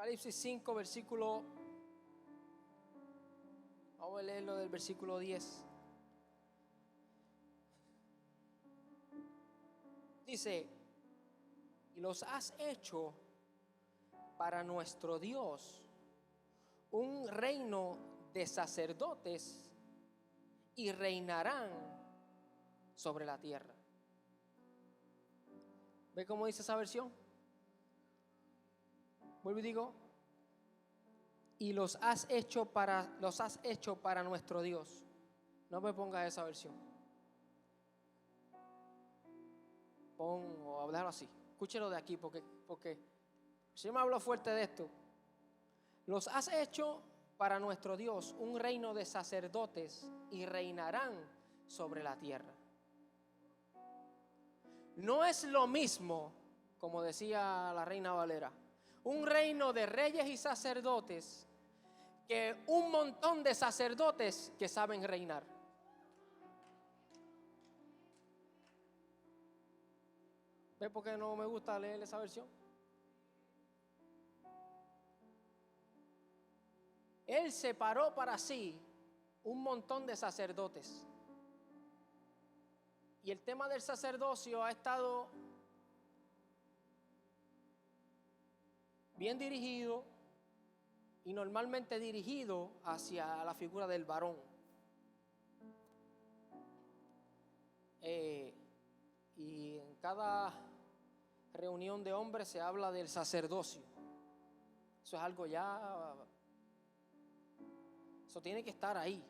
Apocalipsis 5, versículo, vamos a leerlo del versículo 10. Dice: y los has hecho para nuestro Dios un reino de sacerdotes y reinarán sobre la tierra. ¿Ve cómo dice esa versión? Vuelvo y digo: y los has hecho para nuestro Dios. No me pongas esa versión. O hablarlo así. Escúchelo de aquí porque el Señor me habló fuerte de esto. Los has hecho para nuestro Dios un reino de sacerdotes y reinarán sobre la tierra. No es lo mismo, como decía la Reina Valera, un reino de reyes y sacerdotes que un montón de sacerdotes que saben reinar. ¿Ve por qué no me gusta leer esa versión? Él separó para sí un montón de sacerdotes. Y el tema del sacerdocio ha estado bien dirigido y normalmente dirigido hacia la figura del varón. Y en cada reunión de hombres se habla del sacerdocio. Eso es algo ya, eso tiene que estar ahí.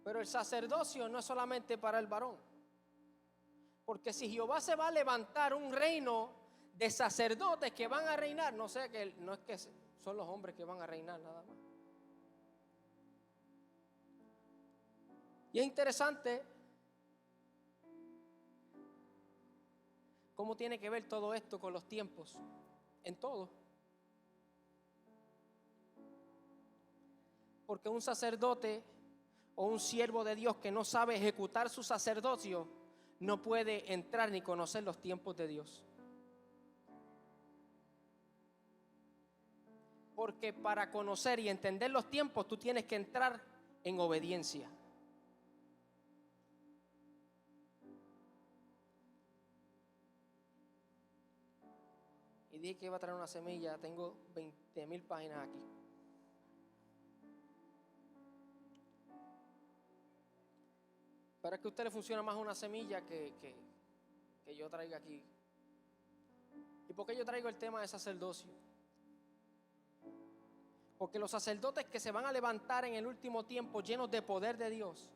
Pero el sacerdocio no es solamente para el varón. Porque si Jehová se va a levantar un reino de sacerdotes que van a reinar, no es que son los hombres que van a reinar nada más. Y es interesante cómo tiene que ver todo esto con los tiempos, en todo. Porque un sacerdote o un siervo de Dios que no sabe ejecutar su sacerdocio no puede entrar ni conocer los tiempos de Dios. Porque para conocer y entender los tiempos tú tienes que entrar en obediencia. Y dije que iba a traer una semilla. Tengo 20,000 páginas aquí. Para que a usted le funcione más una semilla que yo traiga aquí. ¿Y por qué yo traigo el tema de sacerdocio? Porque los sacerdotes que se van a levantar en el último tiempo llenos de poder de Dios,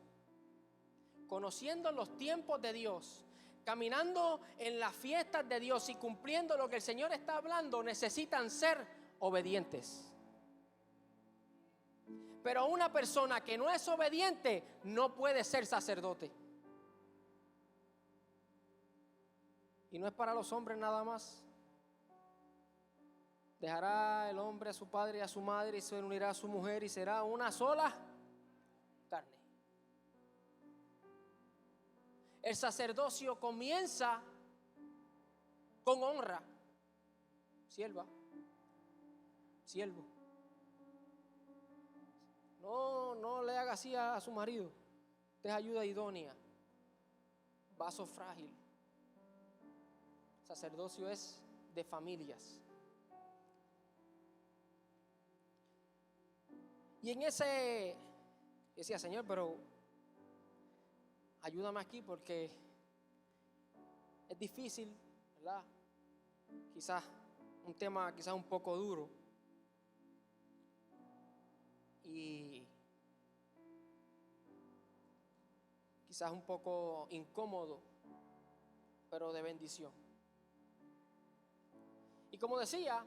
conociendo los tiempos de Dios, caminando en las fiestas de Dios y cumpliendo lo que el Señor está hablando, necesitan ser obedientes. Pero una persona que no es obediente no puede ser sacerdote. Y no es para los hombres nada más. Dejará el hombre a su padre y a su madre y se unirá a su mujer y será una sola carne. El sacerdocio comienza con honra. Sierva, siervo. No le haga así a su marido. Usted es ayuda idónea. Vaso frágil. Sacerdocio es de familias. Y en ese decía: Señor, pero ayúdame aquí porque es difícil, ¿verdad? Quizás un tema un poco duro y quizás un poco incómodo, pero de bendición. Y como decía,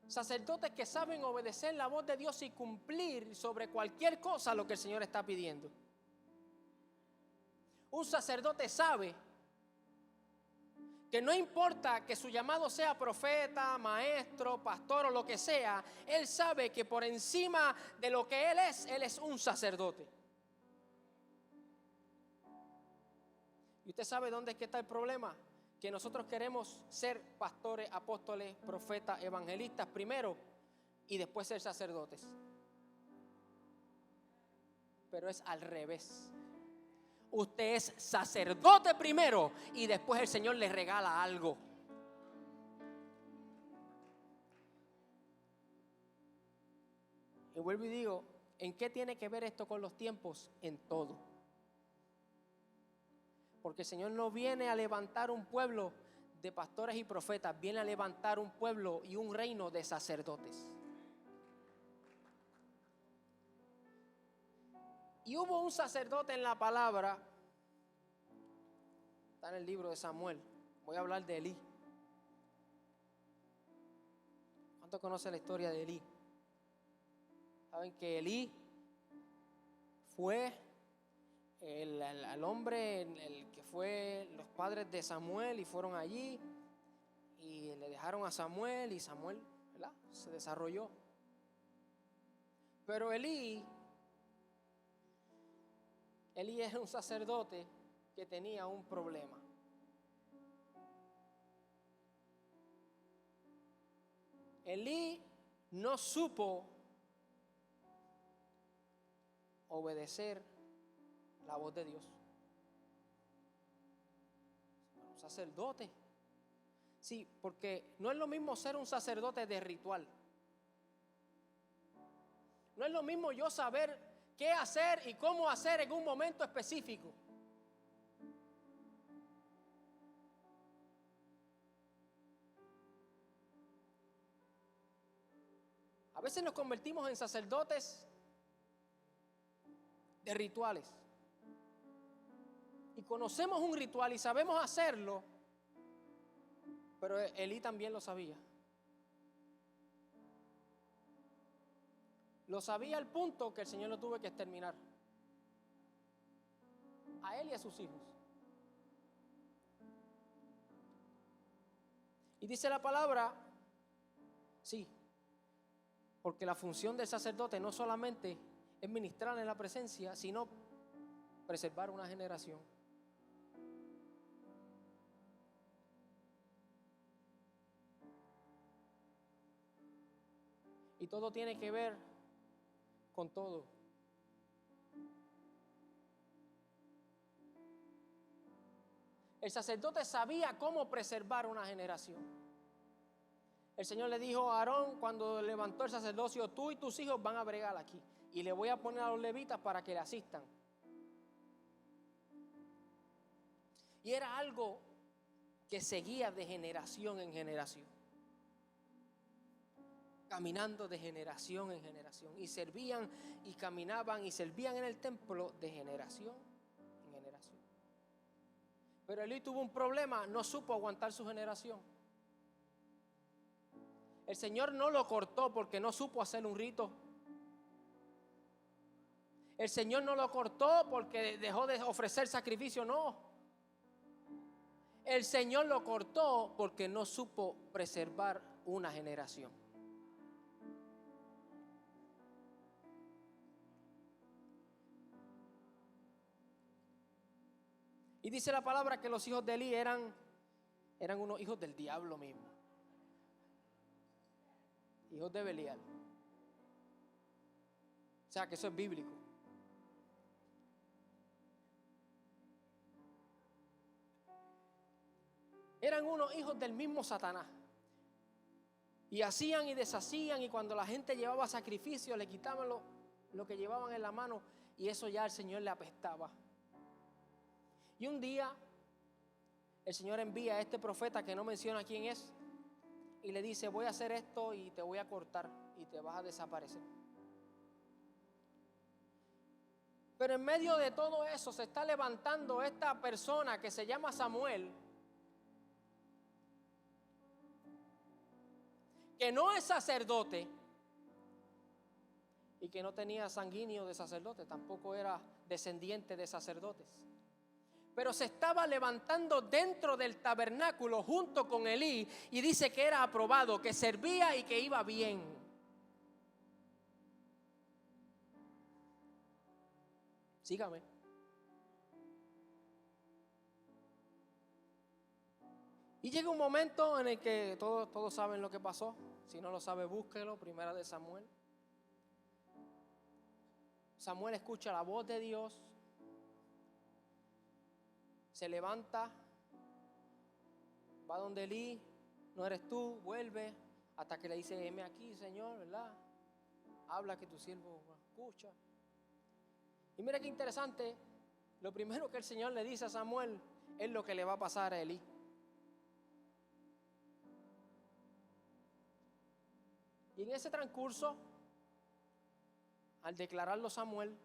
sacerdotes que saben obedecer la voz de Dios y cumplir sobre cualquier cosa lo que el Señor está pidiendo. Un sacerdote sabe que no importa que su llamado sea profeta, maestro, pastor o lo que sea, él sabe que por encima de lo que él es un sacerdote. Y usted sabe dónde es que está el problema, que nosotros queremos ser pastores, apóstoles, profetas, evangelistas primero y después ser sacerdotes. Pero es al revés. Usted es sacerdote primero y después el Señor le regala algo. Y vuelvo y digo, ¿en qué tiene que ver esto con los tiempos? En todo. Porque el Señor no viene a levantar un pueblo de pastores y profetas, viene a levantar un pueblo y un reino de sacerdotes. Y hubo un sacerdote en la palabra, está en el libro de Samuel, voy a hablar de Elí. ¿Cuántos conocen la historia de Elí? Saben que Elí fue el hombre, el que fue los padres de Samuel y fueron allí y le dejaron a Samuel y Samuel, ¿verdad?, se desarrolló. Pero Elí era un sacerdote que tenía un problema. Elí no supo obedecer la voz de Dios. Un sacerdote. Sí, porque no es lo mismo ser un sacerdote de ritual. No es lo mismo yo saber qué hacer y cómo hacer en un momento específico. A veces nos convertimos en sacerdotes de rituales. Y conocemos un ritual y sabemos hacerlo, pero Elí también lo sabía. Lo sabía al punto que el Señor lo tuvo que exterminar. A él y a sus hijos. Y dice la palabra, sí, porque la función del sacerdote no solamente es ministrar en la presencia, sino preservar una generación. Y todo tiene que ver con todo. El sacerdote sabía cómo preservar una generación. El Señor le dijo a Aarón cuando levantó el sacerdocio: tú y tus hijos van a bregar aquí y le voy a poner a los levitas para que le asistan. Y era algo que seguía de generación en generación, caminando de generación en generación, y servían y caminaban y servían en el templo de generación en generación. Pero Elí tuvo un problema, no supo aguantar su generación. El Señor no lo cortó porque no supo hacer un rito. El Señor no lo cortó porque dejó de ofrecer sacrificio, no. El Señor lo cortó porque no supo preservar una generación. Y dice la palabra que los hijos de Elí eran unos hijos del diablo mismo. Hijos de Belial. O sea que eso es bíblico. Eran unos hijos del mismo Satanás. Y hacían y deshacían, y cuando la gente llevaba sacrificio le quitaban lo que llevaban en la mano, y eso ya al Señor le apestaba. Y un día el Señor envía a este profeta que no menciona quién es y le dice: voy a hacer esto y te voy a cortar y te vas a desaparecer. Pero en medio de todo eso se está levantando esta persona que se llama Samuel, que no es sacerdote y que no tenía sanguíneo de sacerdote, tampoco era descendiente de sacerdotes. Pero se estaba levantando dentro del tabernáculo junto con Elí, y dice que era aprobado, que servía y que iba bien. Sígame. Y llega un momento en el que todos saben lo que pasó. Si no lo sabe, búsquelo. Primera de Samuel. Samuel escucha la voz de Dios. Se levanta. Va donde Elí. No eres tú, vuelve. Hasta que le dice, heme aquí, Señor, ¿verdad? Habla que tu siervo escucha. Y mira qué interesante. Lo primero que el Señor le dice a Samuel es lo que le va a pasar a Elí. Y en ese transcurso, al declararlo Samuel,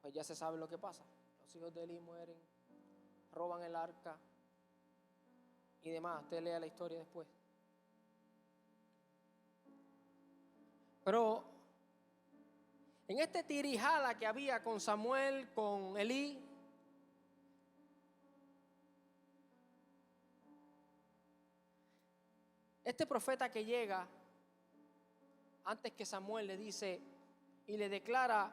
pues ya se sabe lo que pasa. Los hijos de Elí mueren, roban el arca y demás. Usted lea la historia después. Pero en este tirijala que había con Samuel, con Elí, este profeta que llega, antes que Samuel, le dice y le declara,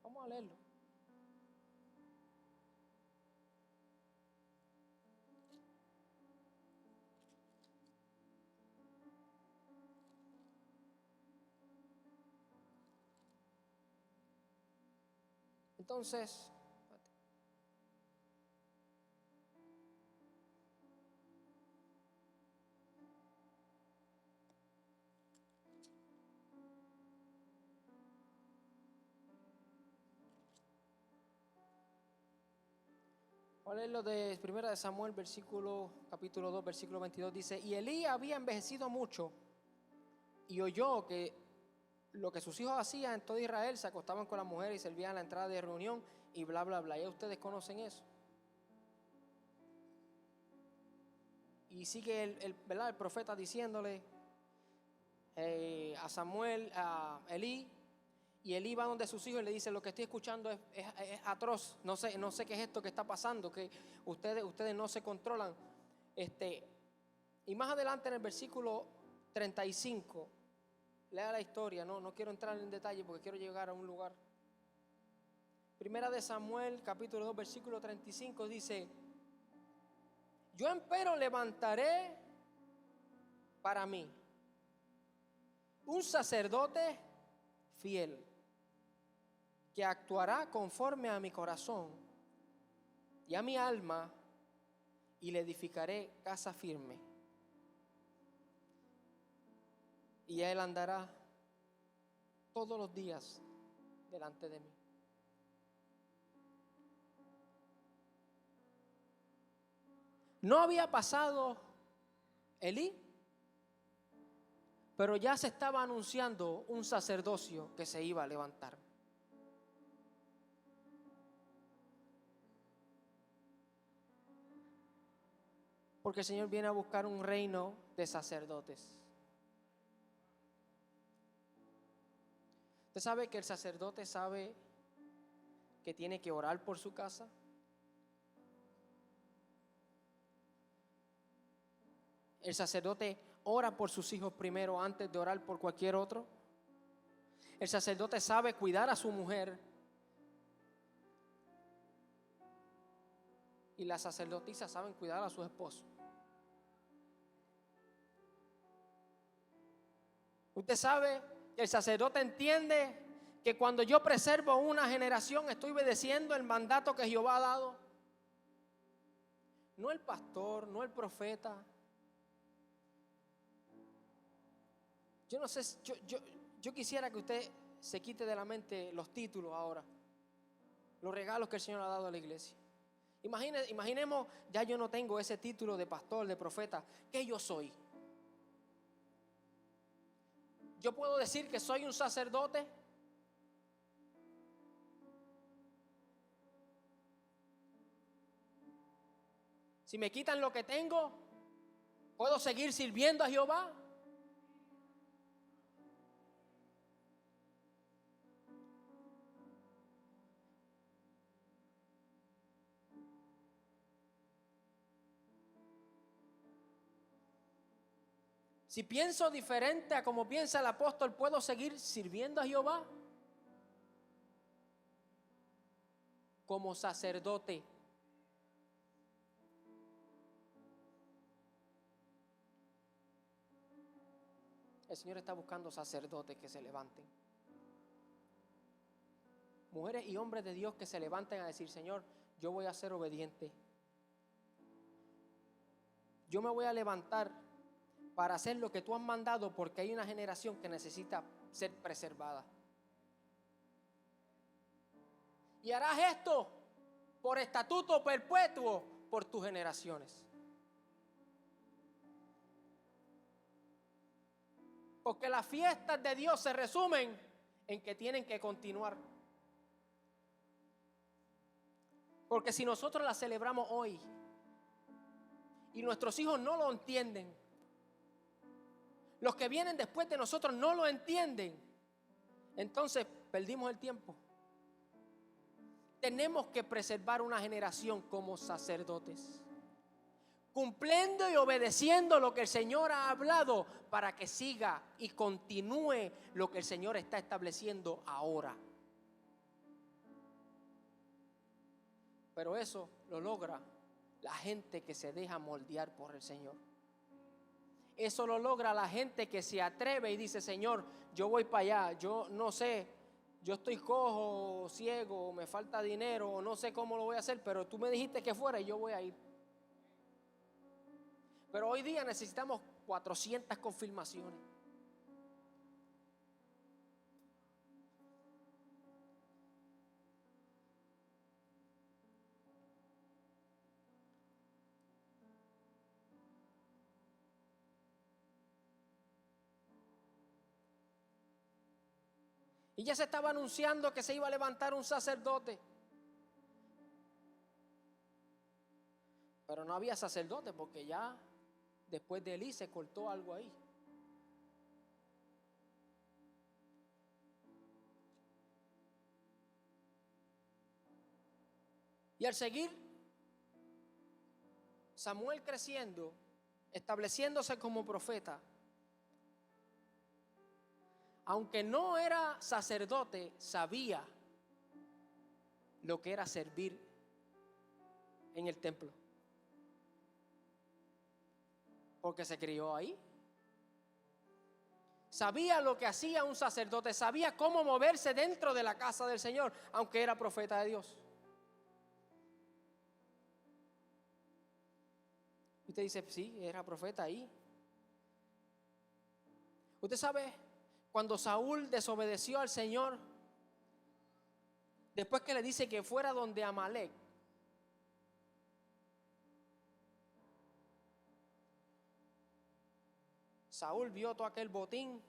vamos a leerlo. Entonces, ¿cuál es lo de Primera de Samuel, capítulo 2, versículo 22? Dice, y Elí había envejecido mucho y oyó que lo que sus hijos hacían en todo Israel, se acostaban con las mujeres y servían a la entrada de reunión y bla, bla, bla. Ya ustedes conocen eso. Y sigue el profeta diciéndole a Samuel, a Elí, y Elí va donde sus hijos y le dice, lo que estoy escuchando es atroz, no sé qué es esto que está pasando, que ustedes no se controlan. Y más adelante en el versículo 35, lea la historia, no quiero entrar en detalle porque quiero llegar a un lugar. Primera de Samuel, capítulo 2, versículo 35 dice, yo empero levantaré para mí un sacerdote fiel que actuará conforme a mi corazón y a mi alma, y le edificaré casa firme. Y él andará todos los días delante de mí. No había pasado Elí, pero ya se estaba anunciando un sacerdocio que se iba a levantar. Porque el Señor viene a buscar un reino de sacerdotes. ¿Usted sabe que el sacerdote sabe que tiene que orar por su casa? El sacerdote ora por sus hijos primero antes de orar por cualquier otro. El sacerdote sabe cuidar a su mujer. Y las sacerdotisas saben cuidar a su esposo. Usted sabe, el sacerdote entiende que cuando yo preservo una generación estoy obedeciendo el mandato que Jehová ha dado. No el pastor, no el profeta. Yo no sé, yo quisiera que usted se quite de la mente los títulos ahora, los regalos que el Señor ha dado a la iglesia. Imaginemos, ya yo no tengo ese título de pastor, de profeta. ¿Qué yo soy? Yo puedo decir que soy un sacerdote. Si me quitan lo que tengo, ¿puedo seguir sirviendo a Jehová? Si pienso diferente a como piensa el apóstol, ¿puedo seguir sirviendo a Jehová? como sacerdote. El Señor está buscando sacerdotes que se levanten. Mujeres y hombres de Dios que se levanten a decir: Señor, yo voy a ser obediente. Yo me voy a levantar para hacer lo que tú has mandado, porque hay una generación que necesita ser preservada. Y harás esto por estatuto perpetuo por tus generaciones. Porque las fiestas de Dios se resumen en que tienen que continuar. Porque si nosotros las celebramos hoy y nuestros hijos no lo entienden, los que vienen después de nosotros no lo entienden, entonces perdimos el tiempo. Tenemos que preservar una generación como sacerdotes, cumpliendo y obedeciendo lo que el Señor ha hablado, para que siga y continúe lo que el Señor está estableciendo ahora. Pero eso lo logra la gente que se deja moldear por el Señor. Eso lo logra la gente que se atreve y dice: Señor, yo voy para allá, yo no sé, yo estoy cojo, ciego, me falta dinero, o no sé cómo lo voy a hacer, pero tú me dijiste que fuera y yo voy a ir. Pero hoy día necesitamos 400 confirmaciones. Y ya se estaba anunciando que se iba a levantar un sacerdote. Pero no había sacerdote, porque ya después de Elí se cortó algo ahí. Y al seguir Samuel creciendo, estableciéndose como profeta, aunque no era sacerdote, sabía lo que era servir en el templo, porque se crió ahí. Sabía lo que hacía un sacerdote, sabía cómo moverse dentro de la casa del Señor, aunque era profeta de Dios. Y usted dice: sí, era profeta ahí. Usted sabe, cuando Saúl desobedeció al Señor, después que le dice que fuera donde Amalek, Saúl vio todo aquel botín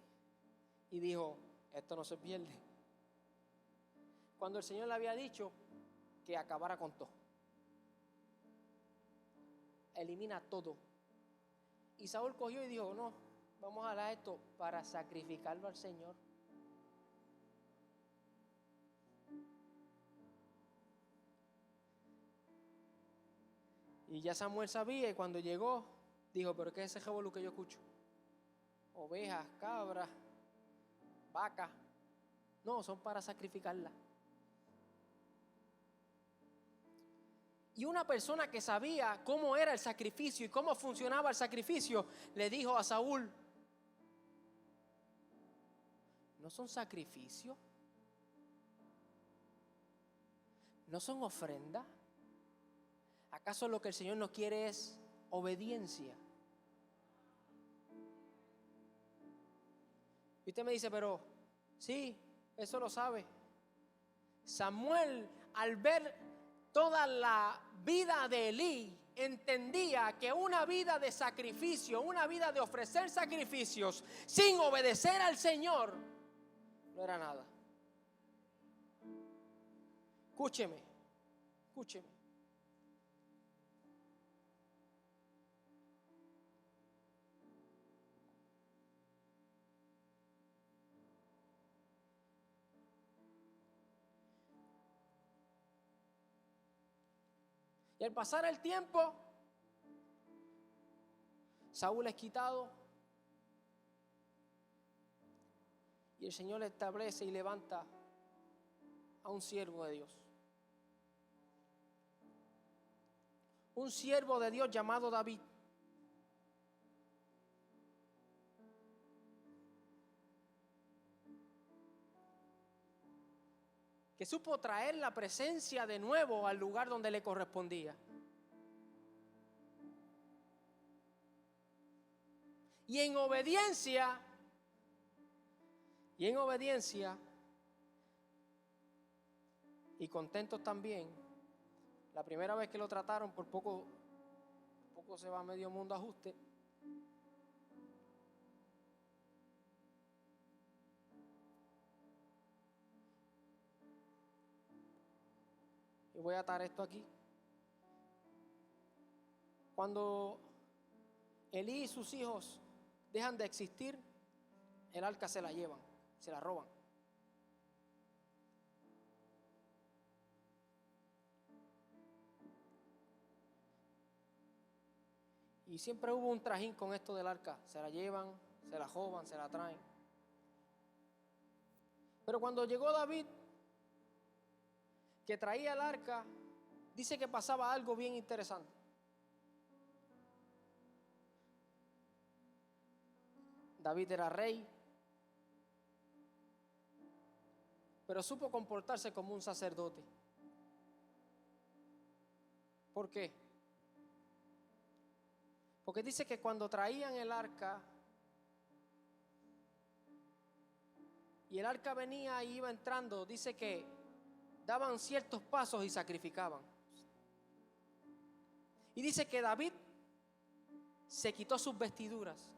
y dijo: esto no se pierde. Cuando el Señor le había dicho que acabara con todo, elimina todo. Y Saúl cogió y dijo: no, vamos a dar esto para sacrificarlo al Señor. Y ya Samuel sabía, y cuando llegó dijo: pero ¿qué es ese revolú que yo escucho? Ovejas, cabras, vacas. No, son para sacrificarlas. Y una persona que sabía cómo era el sacrificio y cómo funcionaba el sacrificio, le dijo a Saúl: ¿no son sacrificios? ¿No son ofrendas? ¿Acaso lo que el Señor nos quiere es obediencia? Y usted me dice: pero sí, eso lo sabe. Samuel, al ver toda la vida de Elí, entendía que una vida de sacrificio, una vida de ofrecer sacrificios sin obedecer al Señor, no era nada. Escúcheme, escúcheme. Y al pasar el tiempo, Saúl es quitado y el Señor establece y levanta a un siervo de Dios. un siervo de Dios llamado David, que supo traer la presencia de nuevo al lugar donde le correspondía. Y en obediencia, y contentos también, la primera vez que lo trataron, por poco se va medio mundo a ajuste. Y voy a atar esto aquí. Cuando Elí y sus hijos dejan de existir, el arca se la llevan, se la roban. Y siempre hubo un trajín con esto del arca. Se la llevan, se la roban, se la traen. Pero cuando llegó David, que traía el arca, dice que pasaba algo bien interesante. David era rey, pero supo comportarse como un sacerdote. ¿Por qué? Porque dice que cuando traían el arca, y el arca venía y iba entrando, dice que daban ciertos pasos y sacrificaban. Y dice que David se quitó sus vestiduras.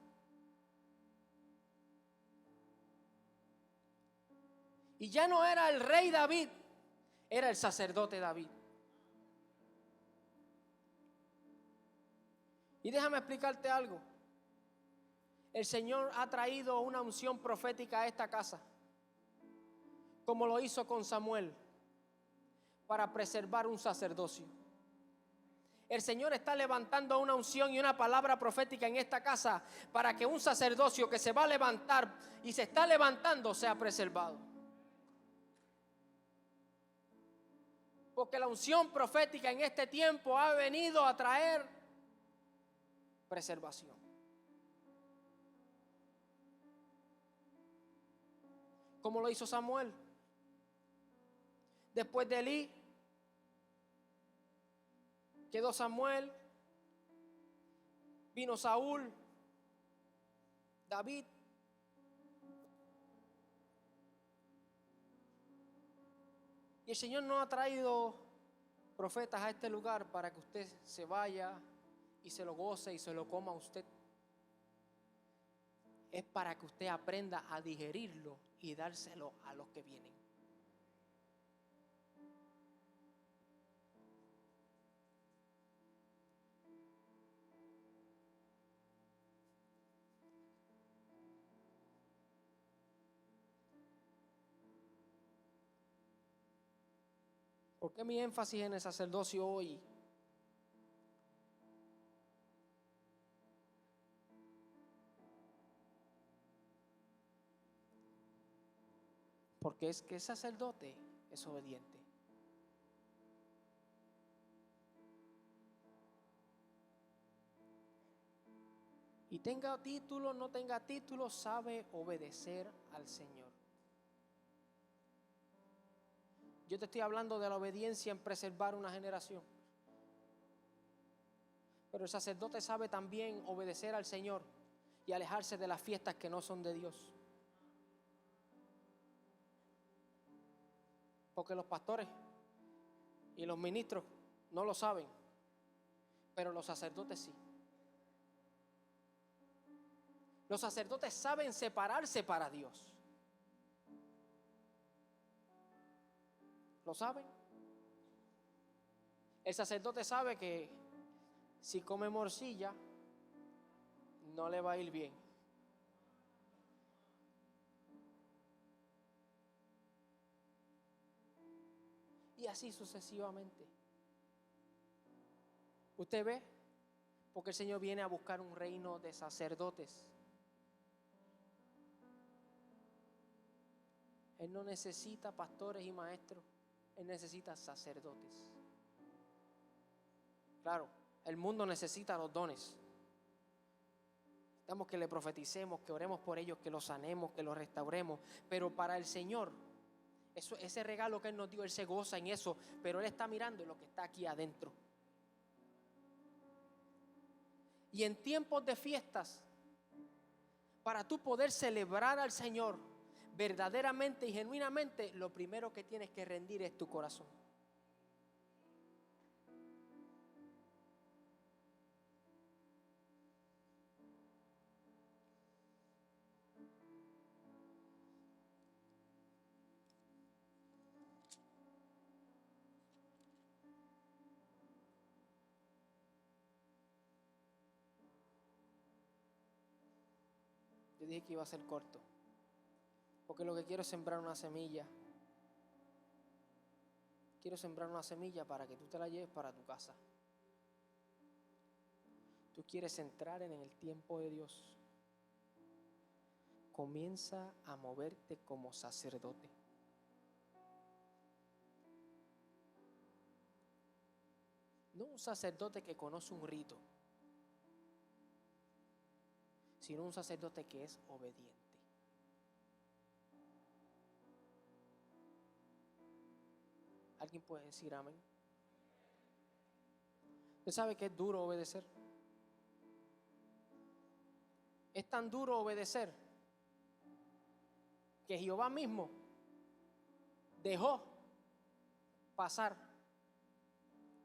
Y ya no era el rey David, era el sacerdote David. Y déjame explicarte algo. El Señor ha traído una unción profética a esta casa, como lo hizo con Samuel, para preservar un sacerdocio. El Señor está levantando una unción y una palabra profética en esta casa para que un sacerdocio que se va a levantar y se está levantando sea preservado. Porque la unción profética en este tiempo ha venido a traer preservación. Como lo hizo Samuel. Después de Elí, quedó Samuel, vino Saúl, David. Y el Señor no ha traído profetas a este lugar para que usted se vaya y se lo goce y se lo coma a usted. Es para que usted aprenda a digerirlo y dárselo a los que vienen. ¿Por qué mi énfasis en el sacerdocio hoy? Porque es que el sacerdote es obediente. Y tenga título, no tenga título, sabe obedecer al Señor. Yo te estoy hablando de la obediencia en preservar una generación. Pero el sacerdote sabe también obedecer al Señor y alejarse de las fiestas que no son de Dios. Porque los pastores y los ministros no lo saben, pero los sacerdotes sí. Los sacerdotes saben separarse para Dios. ¿Lo saben? El sacerdote sabe que si come morcilla, no le va a ir bien. Y así sucesivamente. ¿Usted ve? Porque el Señor viene a buscar un reino de sacerdotes. Él no necesita pastores y maestros. Él necesita sacerdotes. Claro, El mundo necesita los dones. Necesitamos que le profeticemos, que oremos por ellos, que los sanemos, que los restauremos. Pero para el Señor, ese regalo que Él nos dio, Él se goza en eso. Pero Él está mirando lo que está aquí adentro. Y en tiempos de fiestas, para tú poder celebrar al Señor verdaderamente y genuinamente, lo primero que tienes que rendir es tu corazón. Yo dije que iba a ser corto, porque lo que quiero es sembrar una semilla. Quiero sembrar una semilla para que tú te la lleves para tu casa. Tú quieres entrar en el tiempo de Dios. Comienza a moverte como sacerdote. No un sacerdote que conoce un rito, sino un sacerdote que es obediente. ¿Alguien puede decir amén? ¿Usted sabe que es duro obedecer? Es tan duro obedecer que Jehová mismo dejó pasar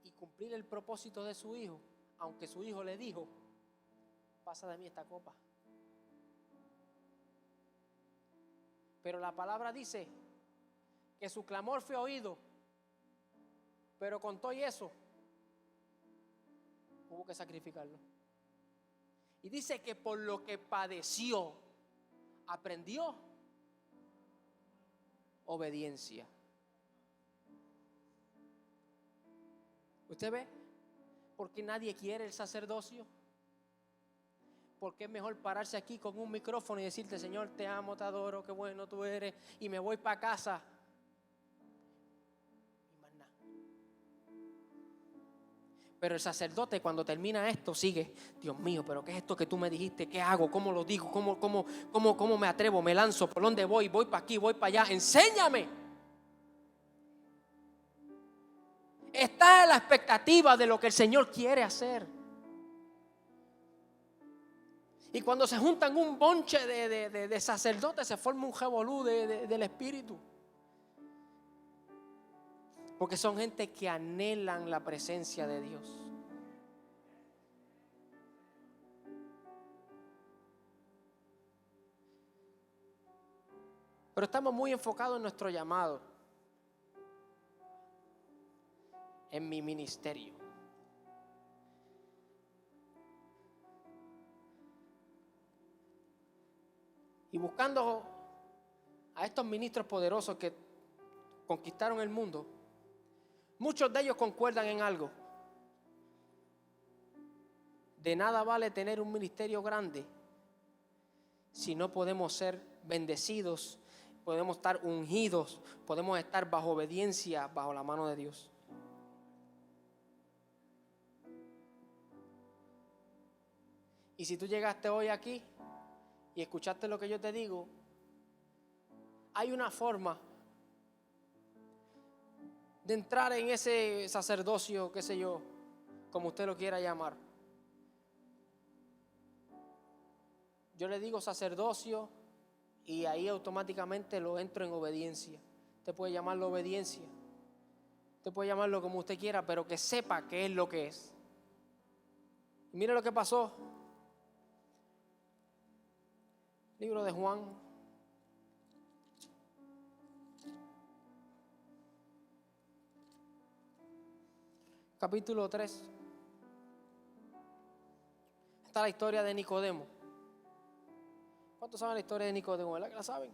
y cumplir el propósito de su hijo, aunque su hijo le dijo: pasa de mí esta copa. Pero la palabra dice que su clamor fue oído, pero con todo y eso hubo que sacrificarlo. Y dice que por lo que padeció, aprendió obediencia. ¿Usted ve por qué nadie quiere el sacerdocio? Porque es mejor pararse aquí con un micrófono y decirte: Señor, te amo, te adoro, qué bueno tú eres, y me voy para casa. Y más nada. Pero el sacerdote, cuando termina esto, sigue: Dios mío, pero ¿qué es esto que tú me dijiste? ¿Qué hago? ¿Cómo lo digo? ¿Cómo me atrevo? ¿Me lanzo? ¿Por dónde voy? ¿Voy para aquí? ¿Voy para allá? ¡Enséñame! Está en la expectativa de lo que el Señor quiere hacer. Y cuando se juntan un bonche de sacerdotes, se forma un revolú del espíritu. Porque son gente que anhelan la presencia de Dios. Pero estamos muy enfocados en nuestro llamado, en mi ministerio. Y buscando a estos ministros poderosos que conquistaron el mundo, muchos de ellos concuerdan en algo: de nada vale tener un ministerio grande si no podemos ser bendecidos, podemos estar ungidos, podemos estar bajo obediencia, bajo la mano de Dios. Y si tú llegaste hoy aquí y escuchaste lo que yo te digo, hay una forma de entrar en ese sacerdocio, qué sé yo, como usted lo quiera llamar. Yo le digo sacerdocio y ahí automáticamente lo entro en obediencia. Usted puede llamarlo obediencia, usted puede llamarlo como usted quiera, pero que sepa qué es lo que es. Y mire lo que pasó. Libro de Juan, capítulo 3. Está la historia de Nicodemo. ¿Cuántos saben la historia de Nicodemo? ¿Verdad que la saben?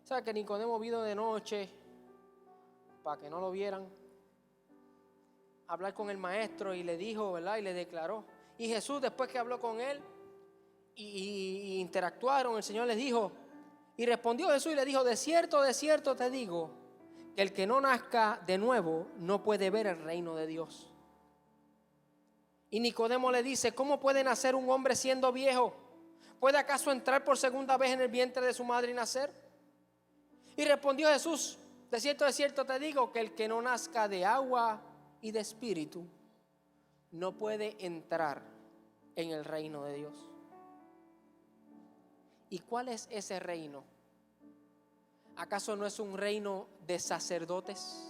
¿Saben que Nicodemo vino de noche para que no lo vieran a hablar con el maestro y le dijo, ¿verdad? Y le declaró. Y Jesús, después que habló con él y interactuaron, el Señor les dijo, y respondió Jesús y le dijo: de cierto te digo, que el que no nazca de nuevo no puede ver el reino de Dios. Y Nicodemo le dice: ¿cómo puede nacer un hombre siendo viejo? ¿Puede acaso entrar por segunda vez en el vientre de su madre y nacer? Y respondió Jesús: de cierto te digo que el que no nazca de agua y de espíritu no puede entrar en el reino de Dios. ¿Y cuál es ese reino? ¿Acaso no es un reino de sacerdotes?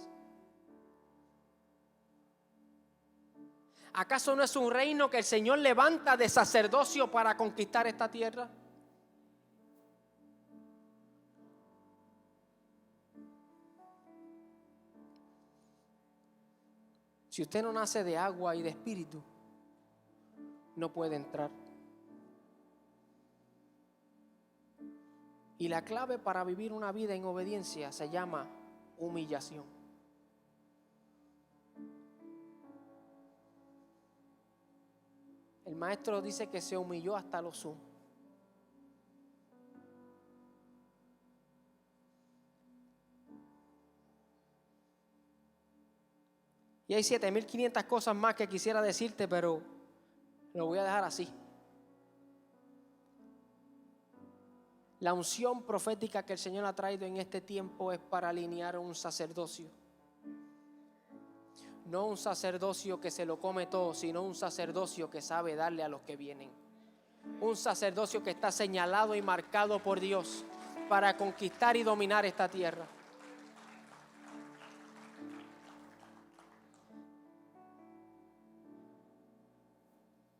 ¿Acaso no es un reino que el Señor levanta de sacerdocio para conquistar esta tierra? Si usted no nace de agua y de espíritu, no puede entrar. Y la clave para vivir una vida en obediencia se llama humillación. El maestro dice que se humilló hasta lo sumo. Y hay 7.500 cosas más que quisiera decirte, pero lo voy a dejar así. La unción profética que el Señor ha traído en este tiempo es para alinear un sacerdocio. No un sacerdocio que se lo come todo, sino un sacerdocio que sabe darle a los que vienen. Un sacerdocio que está señalado y marcado por Dios para conquistar y dominar esta tierra.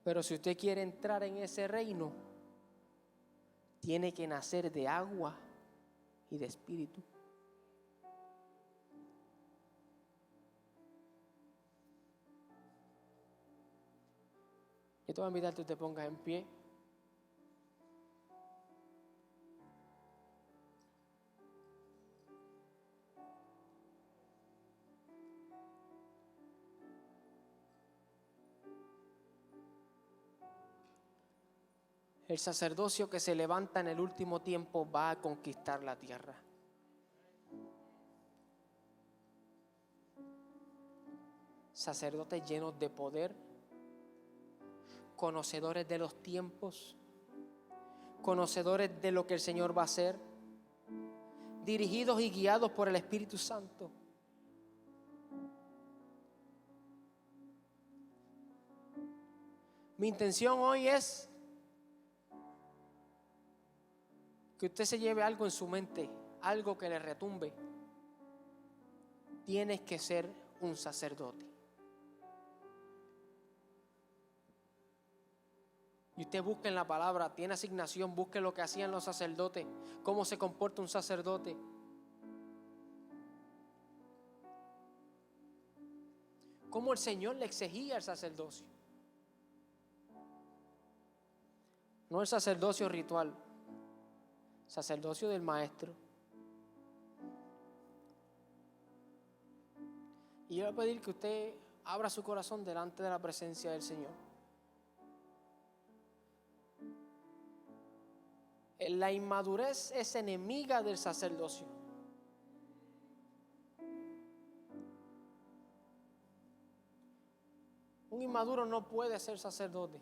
Pero si usted quiere entrar en ese reino, tiene que nacer de agua y de espíritu. Yo te voy a invitar a que te pongas en pie. El sacerdocio que se levanta en el último tiempo va a conquistar la tierra. Sacerdotes llenos de poder, conocedores de los tiempos, conocedores de lo que el Señor va a hacer, dirigidos y guiados por el Espíritu Santo. Mi intención hoy es que usted se lleve algo en su mente, algo que le retumbe. Tienes que ser un sacerdote. Y usted busque en la palabra, tiene asignación, busque lo que hacían los sacerdotes, cómo se comporta un sacerdote. Cómo el Señor le exigía el sacerdocio. No el sacerdocio ritual, sacerdocio del maestro. Y yo voy a pedir que usted abra su corazón delante de la presencia del Señor. La inmadurez es enemiga del sacerdocio. Un inmaduro no puede ser sacerdote.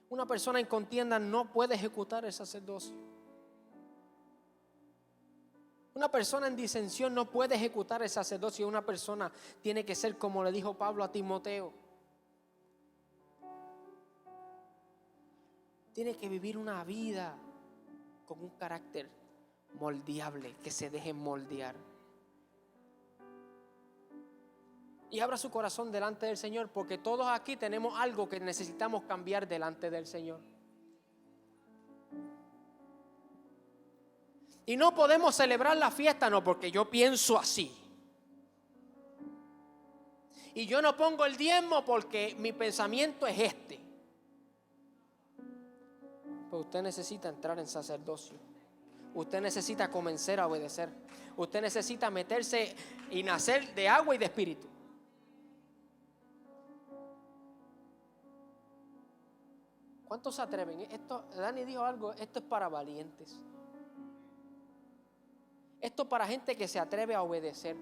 Una persona en contienda no puede ejecutar el sacerdocio. Una persona en disensión no puede ejecutar el sacerdocio. Una persona tiene que ser, como le dijo Pablo a Timoteo, tiene que vivir una vida con un carácter moldeable, que se deje moldear. Y abra su corazón delante del Señor, porque todos aquí tenemos algo que necesitamos cambiar delante del Señor. Y no podemos celebrar la fiesta, no, porque yo pienso así. Y yo no pongo el diezmo porque mi pensamiento es este. Pues usted necesita entrar en sacerdocio. Usted necesita comenzar a obedecer. Usted necesita meterse y nacer de agua y de espíritu. ¿Cuántos se atreven? Esto, Dani dijo algo, esto es para valientes. Esto es para gente que se atreve a obedecer.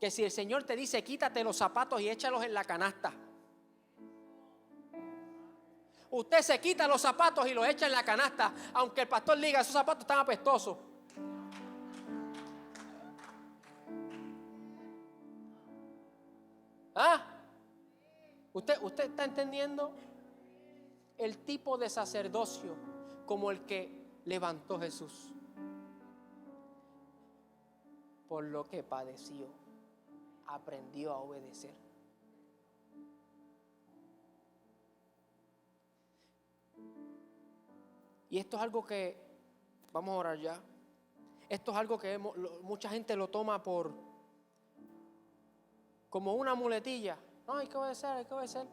que si el Señor te dice quítate los zapatos y échalos en la canasta, usted se quita los zapatos y los echa en la canasta, aunque el pastor le diga esos zapatos están apestosos. ¿Ah? ¿Usted está entendiendo el tipo de sacerdocio como el que levantó Jesús? Por lo que padeció, aprendió a obedecer. Y esto es algo que, vamos a orar ya, esto es algo que mucha gente lo toma como una muletilla. No, hay que obedecer, hay que obedecer.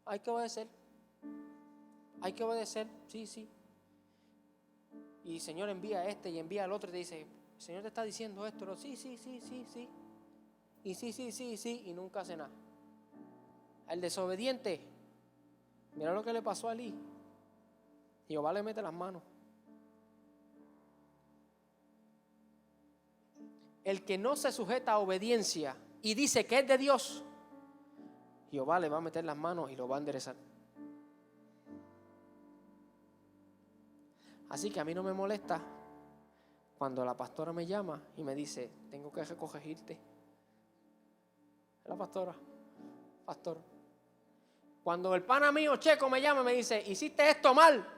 Hay que obedecer. Hay que obedecer, sí. Y el Señor envía a este y envía al otro y te dice, el Señor te está diciendo esto, pero sí. Y sí, y nunca hace nada. Al desobediente, mira lo que le pasó a Elí. Jehová le mete las manos. El que no se sujeta a obediencia y dice que es de Dios, Jehová le va a meter las manos y lo va a enderezar. Así que a mí no me molesta cuando la pastora me llama y me dice, tengo que recogerte. La pastora, pastor. Cuando el pana mío Checo me llama y me dice, hiciste esto mal.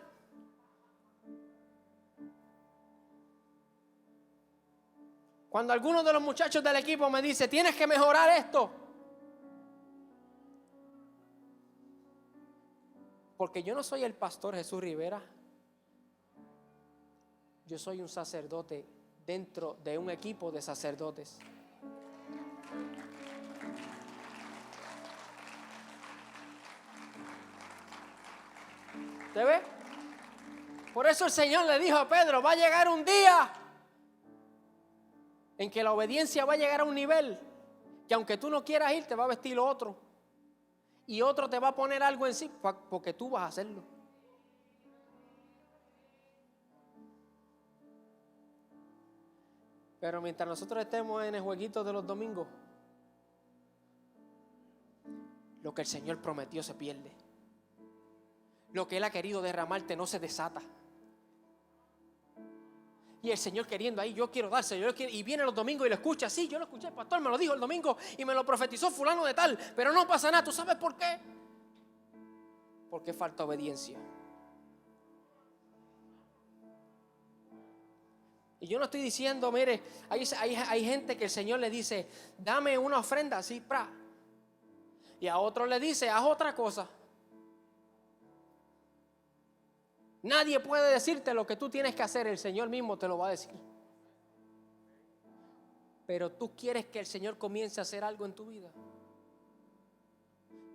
Cuando alguno de los muchachos del equipo me dice, tienes que mejorar esto. Porque yo no soy el pastor Jesús Rivera. Yo soy un sacerdote dentro de un equipo de sacerdotes. ¿Te ve? Por eso el Señor le dijo a Pedro, va a llegar un día en que la obediencia va a llegar a un nivel que aunque tú no quieras ir, te va a vestir lo otro. Y otro te va a poner algo en sí porque tú vas a hacerlo. Pero mientras nosotros estemos en el jueguito de los domingos, lo que el Señor prometió se pierde. Lo que Él ha querido derramarte no se desata. Y el Señor queriendo ahí, yo quiero darse, y viene los domingos y lo escucha. Sí, yo lo escuché, el pastor me lo dijo el domingo y me lo profetizó fulano de tal, pero no pasa nada. ¿Tú sabes por qué? Porque falta obediencia. Y yo no estoy diciendo, mire, hay gente que el Señor le dice, dame una ofrenda así, pra. Y a otro le dice, haz otra cosa. Nadie puede decirte lo que tú tienes que hacer, el Señor mismo te lo va a decir. Pero tú quieres que el Señor comience a hacer algo en tu vida.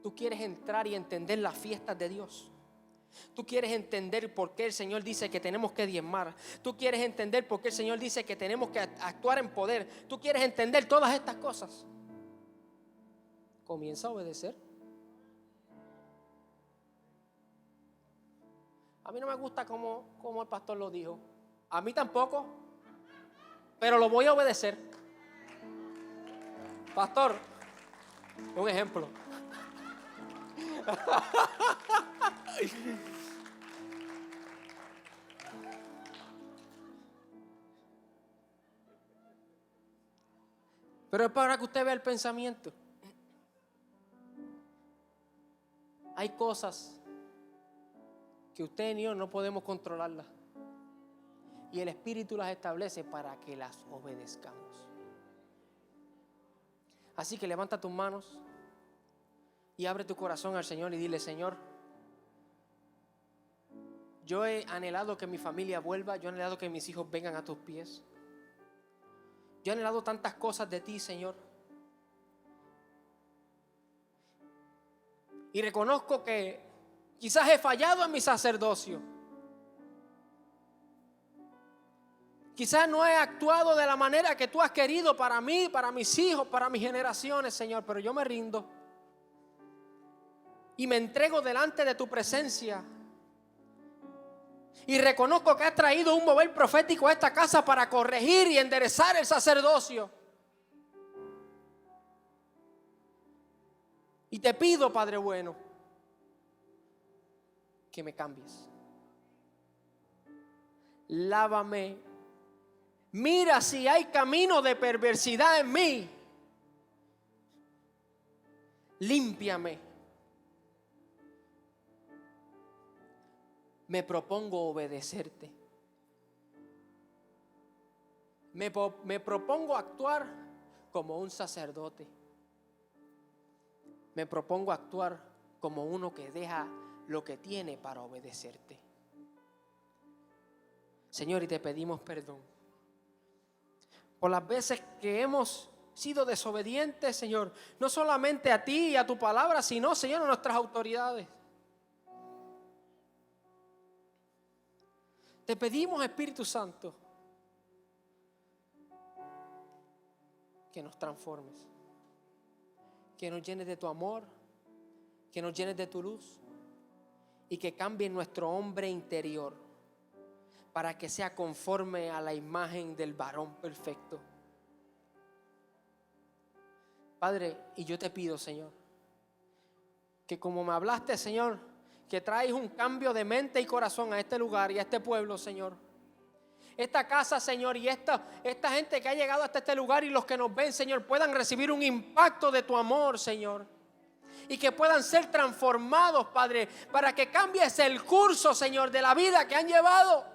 Tú quieres entrar y entender las fiestas de Dios. Tú quieres entender por qué el Señor dice que tenemos que diezmar. Tú quieres entender por qué el Señor dice que tenemos que actuar en poder. Tú quieres entender todas estas cosas. Comienza a obedecer. A mí no me gusta como el pastor lo dijo. A mí tampoco. Pero lo voy a obedecer. Pastor, un ejemplo. Pero es para que usted vea el pensamiento. Hay cosas que usted y yo no podemos controlarlas. Y el Espíritu las establece para que las obedezcamos. Así que levanta tus manos y abre tu corazón al Señor y dile, Señor, yo he anhelado que mi familia vuelva, yo he anhelado que mis hijos vengan a tus pies. Yo he anhelado tantas cosas de ti, Señor. Y reconozco que quizás he fallado en mi sacerdocio. Quizás no he actuado de la manera que tú has querido para mí, para mis hijos, para mis generaciones, Señor. Pero yo me rindo. Y me entrego delante de tu presencia. Y reconozco que has traído un mover profético a esta casa para corregir y enderezar el sacerdocio. Y te pido, Padre bueno, que me cambies. Lávame. Mira si hay camino de perversidad en mí. Límpiame. Me propongo obedecerte. Me propongo actuar como un sacerdote. Me propongo actuar como uno que deja lo que tiene para obedecerte. Señor, y te pedimos perdón por las veces que hemos sido desobedientes, Señor, no solamente a ti y a tu palabra, sino, Señor, a nuestras autoridades. Te pedimos, Espíritu Santo, que nos transformes, que nos llenes de tu amor, que nos llenes de tu luz y que cambie nuestro hombre interior para que sea conforme a la imagen del varón perfecto. Padre, y yo te pido, Señor, que como me hablaste, Señor, que traes un cambio de mente y corazón a este lugar y a este pueblo, Señor. Esta casa, Señor, y esta gente que ha llegado hasta este lugar y los que nos ven, Señor, puedan recibir un impacto de tu amor, Señor. Y que puedan ser transformados, Padre, para que cambies el curso, Señor, de la vida que han llevado.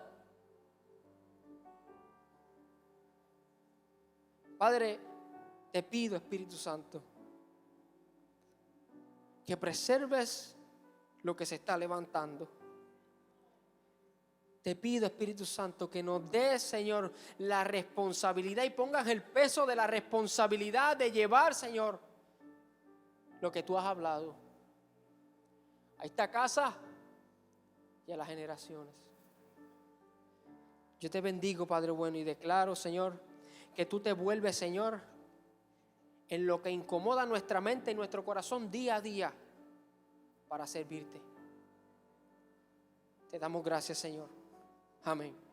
Padre, te pido, Espíritu Santo, que preserves lo que se está levantando. Te pido, Espíritu Santo, que nos des, Señor, la responsabilidad y pongas el peso de la responsabilidad de llevar, Señor, lo que tú has hablado a esta casa y a las generaciones. Yo te bendigo, Padre bueno, y declaro, Señor, que tú te vuelves, Señor, en lo que incomoda nuestra mente y nuestro corazón día a día para servirte. Te damos gracias, Señor. Amén.